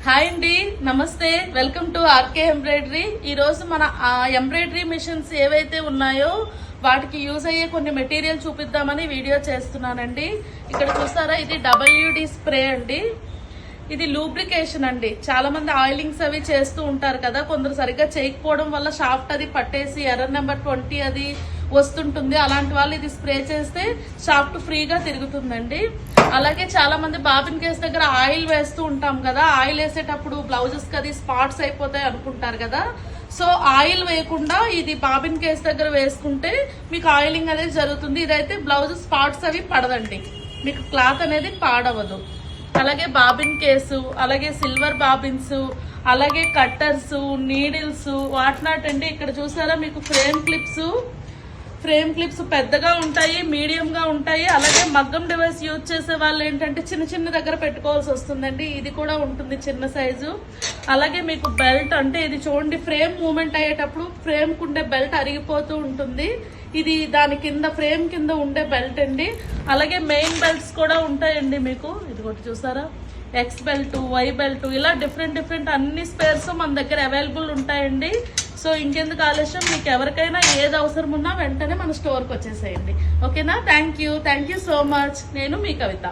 Hi అండి, నమస్తే. Welcome to RK embroidery. ఈ రోజు మన ఎంబ్రాయిడరీ మిషన్స్ ఏవైతే ఉన్నాయో వాటికి యూజ్ అయ్యే కొన్ని మెటీరియల్ చూపిద్దామని వీడియో చేస్తున్నానండి. ఇక్కడ చూసారా, ఇది WD స్ప్రే అండి. ఇది లూబ్రికేషన్ అండి. చాలా మంది ఆయిలింగ్స్ అవి చేస్తూ ఉంటారు కదా, కొందరు సరిగ్గా చేయకపోవడం వల్ల షాఫ్ట్ అది పట్టేసి ఎర్రర్ నెంబర్ 20 అది వస్తుంటుంది. అలాంటి వాళ్ళు ఇది స్ప్రే చేస్తే షాఫ్ట్ ఫ్రీగా తిరుగుతుందండి. అలాగే చాలా మంది బాబిన్ కేస్ దగ్గర ఆయిల్ వేస్తూ ఉంటాం కదా, ఆయిల్ వేసేటప్పుడు బ్లౌజెస్ కి అది స్పాట్స్ అయిపోతాయి అనుకుంటారు కదా. సో ఆయిల్ వేయకుండా ఇది బాబిన్ కేస్ దగ్గర వేసుకుంటే మీకు ఆయిలింగ్ అనేది జరుగుతుంది. ఇదైతే బ్లౌజ్ స్పాట్స్ అవి పడదండి, మీకు క్లాత్ అనేది పాడవదు. అలాగే బాబిన్ కేసు, అలాగే సిల్వర్ బాబిన్స్, అలాగే కట్టర్స్, నీడిల్స్, వాట్నాట్ అండి. ఇక్కడ చూసారా, మీకు ఫ్రేమ్ క్లిప్స్ పెద్దగా ఉంటాయి, మీడియం గా ఉంటాయి. అలాగే మగ్గం డివైస్ యూజ్ చేసే వాళ్ళు ఏంటంటే చిన్న దగ్గర పెట్టుకోవాల్సి వస్తుందండి. ఇది కూడా ఉంటుంది చిన్న సైజు. అలాగే మీకు బెల్ట్, అంటే ఇది చూడండి, ఫ్రేమ్ మూవ్మెంట్ అయ్యేటప్పుడు ఫ్రేమ్ కుండే బెల్ట్ అరిగిపోతూ ఉంటుంది. ఇది దాని కింద ఫ్రేమ్ కింద ఉండే బెల్ట్ అండి. అలాగే మెయిన్ బెల్ట్స్ కూడా ఉంటాయండి మీకు. ఇది ఒకటి చూసారా, ఎక్స్ బెల్ట్, వై బెల్ట్, ఇలా డిఫరెంట్ అన్ని స్పేర్స్ మన దగ్గర అవైలబుల్ ఉంటాయండి. సో ఇంకెందుకు ఆలస్యం, మీకు ఎవరికైనా ఏది అవసరం ఉన్నా వెంటనే మన స్టోర్కి వచ్చేసేయండి. ఓకేనా? Thank you so much. నేను మీ కవిత.